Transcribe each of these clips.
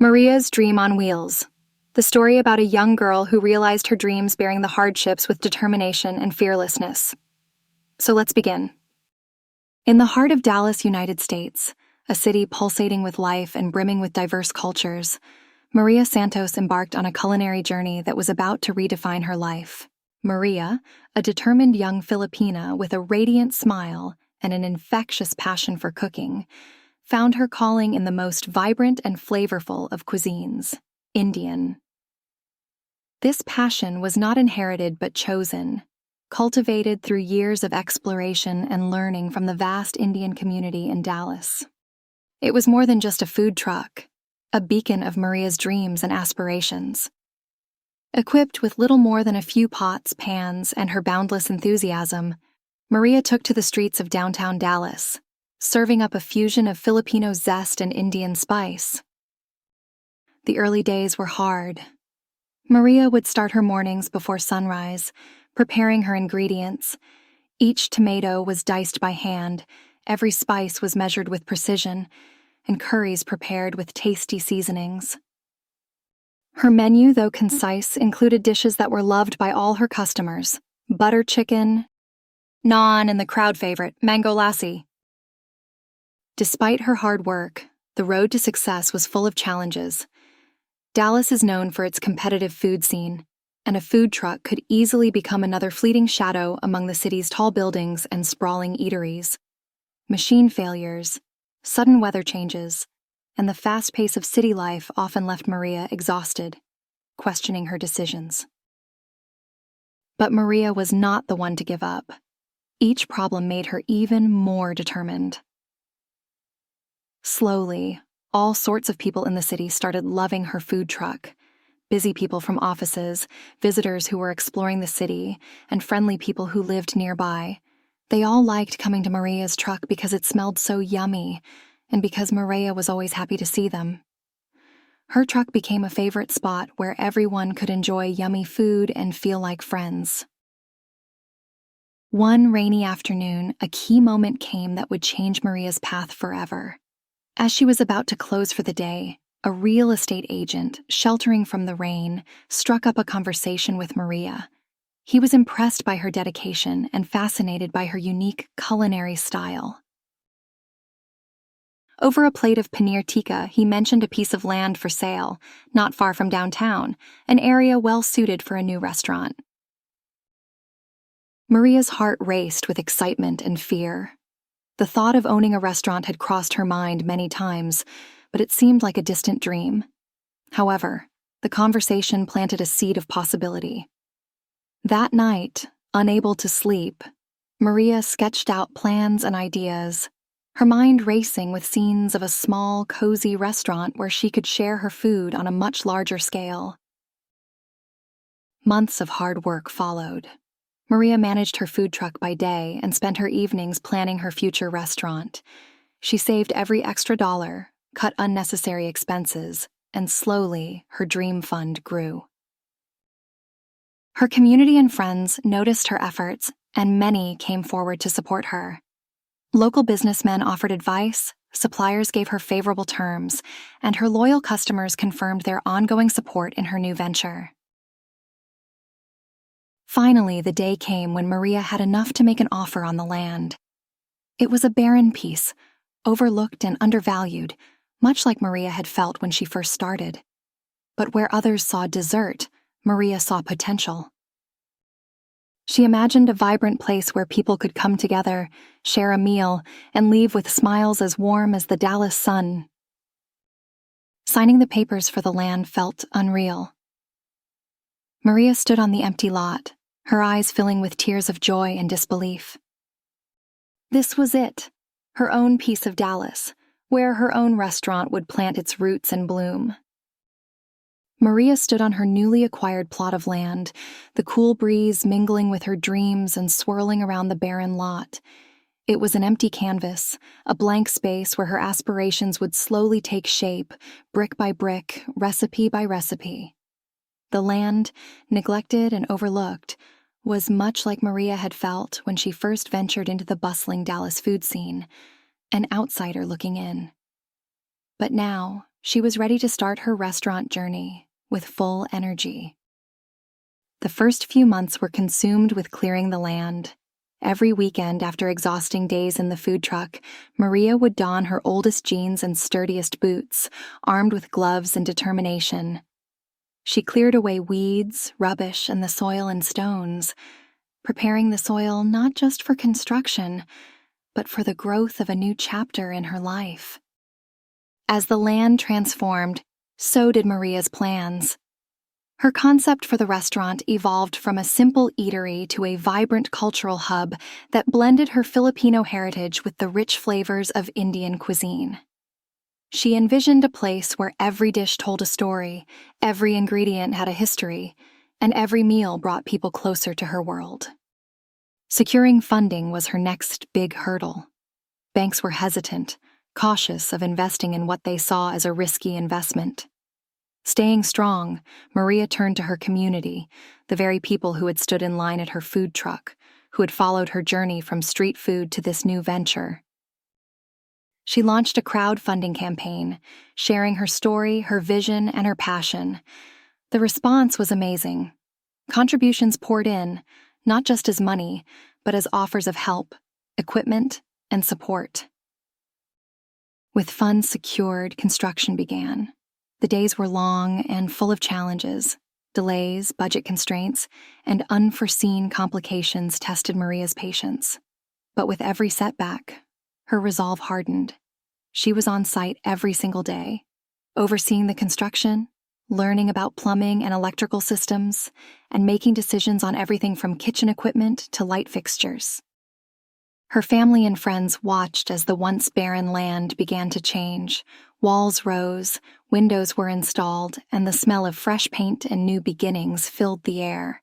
Maria's Dream on Wheels. The story about a young girl who realized her dreams bearing the hardships with determination and fearlessness. So let's begin. In the heart of Dallas, United States, a city pulsating with life and brimming with diverse cultures, Maria Santos embarked on a culinary journey that was about to redefine her life. Maria, a determined young Filipina with a radiant smile and an infectious passion for cooking, found her calling in the most vibrant and flavorful of cuisines, Indian. This passion was not inherited but chosen, cultivated through years of exploration and learning from the vast Indian community in Dallas. It was more than just a food truck, a beacon of Maria's dreams and aspirations. Equipped with little more than a few pots, pans, and her boundless enthusiasm, Maria took to the streets of downtown Dallas, serving up a fusion of Filipino zest and Indian spice. The early days were hard. Maria would start her mornings before sunrise, preparing her ingredients. Each tomato was diced by hand, every spice was measured with precision, and curries prepared with tasty seasonings. Her menu, though concise, included dishes that were loved by all her customers: butter chicken, naan, and the crowd favorite, mango lassi. Despite her hard work, the road to success was full of challenges. Dallas is known for its competitive food scene, and a food truck could easily become another fleeting shadow among the city's tall buildings and sprawling eateries. Machine failures, sudden weather changes, and the fast pace of city life often left Maria exhausted, questioning her decisions. But Maria was not the one to give up. Each problem made her even more determined. Slowly, all sorts of people in the city started loving her food truck. Busy people from offices, visitors who were exploring the city, and friendly people who lived nearby. They all liked coming to Maria's truck because it smelled so yummy, and because Maria was always happy to see them. Her truck became a favorite spot where everyone could enjoy yummy food and feel like friends. One rainy afternoon, a key moment came that would change Maria's path forever. As she was about to close for the day, a real estate agent, sheltering from the rain, struck up a conversation with Maria. He was impressed by her dedication and fascinated by her unique culinary style. Over a plate of paneer tikka, he mentioned a piece of land for sale, not far from downtown, an area well suited for a new restaurant. Maria's heart raced with excitement and fear. The thought of owning a restaurant had crossed her mind many times, but it seemed like a distant dream. However, the conversation planted a seed of possibility. That night, unable to sleep, Maria sketched out plans and ideas, her mind racing with scenes of a small, cozy restaurant where she could share her food on a much larger scale. Months of hard work followed. Maria managed her food truck by day and spent her evenings planning her future restaurant. She saved every extra dollar, cut unnecessary expenses, and slowly her dream fund grew. Her community and friends noticed her efforts, and many came forward to support her. Local businessmen offered advice, suppliers gave her favorable terms, and her loyal customers confirmed their ongoing support in her new venture. Finally, the day came when Maria had enough to make an offer on the land. It was a barren piece, overlooked and undervalued, much like Maria had felt when she first started. But where others saw desert, Maria saw potential. She imagined a vibrant place where people could come together, share a meal, and leave with smiles as warm as the Dallas sun. Signing the papers for the land felt unreal. Maria stood on the empty lot, her eyes filling with tears of joy and disbelief. This was it, her own piece of Dallas, where her own restaurant would plant its roots and bloom. Maria stood on her newly acquired plot of land, the cool breeze mingling with her dreams and swirling around the barren lot. It was an empty canvas, a blank space where her aspirations would slowly take shape, brick by brick, recipe by recipe. The land, neglected and overlooked, was much like Maria had felt when she first ventured into the bustling Dallas food scene, an outsider looking in. But now, she was ready to start her restaurant journey with full energy. The first few months were consumed with clearing the land. Every weekend, after exhausting days in the food truck, Maria would don her oldest jeans and sturdiest boots, armed with gloves and determination. She cleared away weeds, rubbish, and the soil and stones, preparing the soil not just for construction, but for the growth of a new chapter in her life. As the land transformed, so did Maria's plans. Her concept for the restaurant evolved from a simple eatery to a vibrant cultural hub that blended her Filipino heritage with the rich flavors of Indian cuisine. She envisioned a place where every dish told a story, every ingredient had a history, and every meal brought people closer to her world. Securing funding was her next big hurdle. Banks were hesitant, cautious of investing in what they saw as a risky investment. Staying strong, Maria turned to her community, the very people who had stood in line at her food truck, who had followed her journey from street food to this new venture. She launched a crowdfunding campaign, sharing her story, her vision, and her passion. The response was amazing. Contributions poured in, not just as money, but as offers of help, equipment, and support. With funds secured, construction began. The days were long and full of challenges. Delays, budget constraints, and unforeseen complications tested Maria's patience. But with every setback, her resolve hardened. She was on site every single day, overseeing the construction, learning about plumbing and electrical systems, and making decisions on everything from kitchen equipment to light fixtures. Her family and friends watched as the once barren land began to change. Walls rose, windows were installed, and the smell of fresh paint and new beginnings filled the air.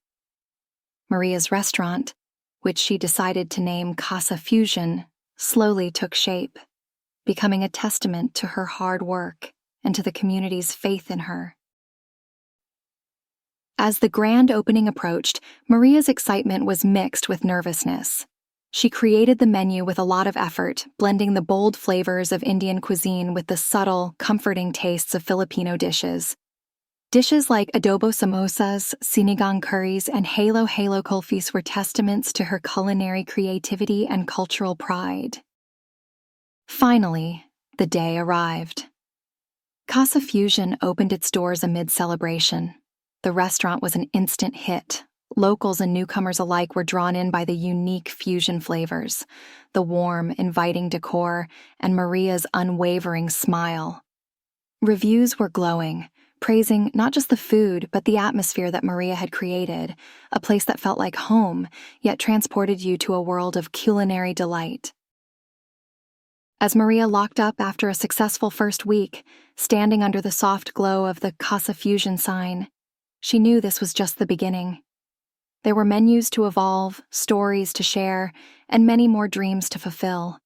Maria's restaurant, which she decided to name Casa Fusion, slowly took shape, becoming a testament to her hard work and to the community's faith in her. As the grand opening approached, Maria's excitement was mixed with nervousness. She created the menu with a lot of effort, blending the bold flavors of Indian cuisine with the subtle, comforting tastes of Filipino dishes. Dishes like adobo samosas, sinigang curries, and halo kulfis were testaments to her culinary creativity and cultural pride. Finally, the day arrived. Casa Fusion opened its doors amid celebration. The restaurant was an instant hit. Locals and newcomers alike were drawn in by the unique fusion flavors, the warm, inviting decor, and Maria's unwavering smile. Reviews were glowing, praising not just the food, but the atmosphere that Maria had created, a place that felt like home, yet transported you to a world of culinary delight. As Maria locked up after a successful first week, standing under the soft glow of the Casa Fusion sign, she knew this was just the beginning. There were menus to evolve, stories to share, and many more dreams to fulfill.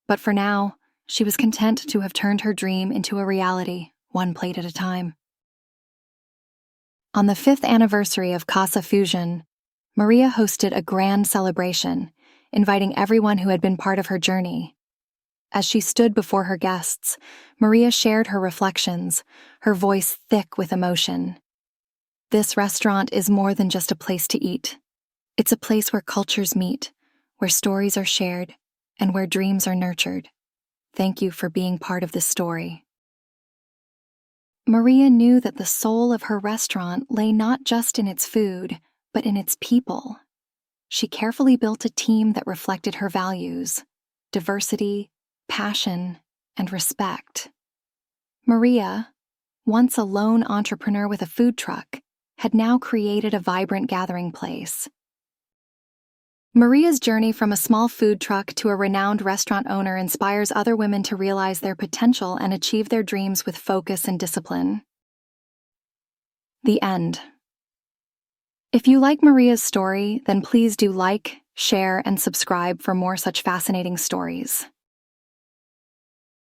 But for now, she was content to have turned her dream into a reality, one plate at a time. On the 5th anniversary of Casa Fusion, Maria hosted a grand celebration, inviting everyone who had been part of her journey. As she stood before her guests, Maria shared her reflections, her voice thick with emotion. This restaurant is more than just a place to eat. It's a place where cultures meet, where stories are shared, and where dreams are nurtured. Thank you for being part of this story. Maria knew that the soul of her restaurant lay not just in its food, but in its people. She carefully built a team that reflected her values: diversity, passion, and respect. Maria, once a lone entrepreneur with a food truck, had now created a vibrant gathering place. Maria's journey from a small food truck to a renowned restaurant owner inspires other women to realize their potential and achieve their dreams with focus and discipline. The end. If you like Maria's story, then please do like, share, and subscribe for more such fascinating stories.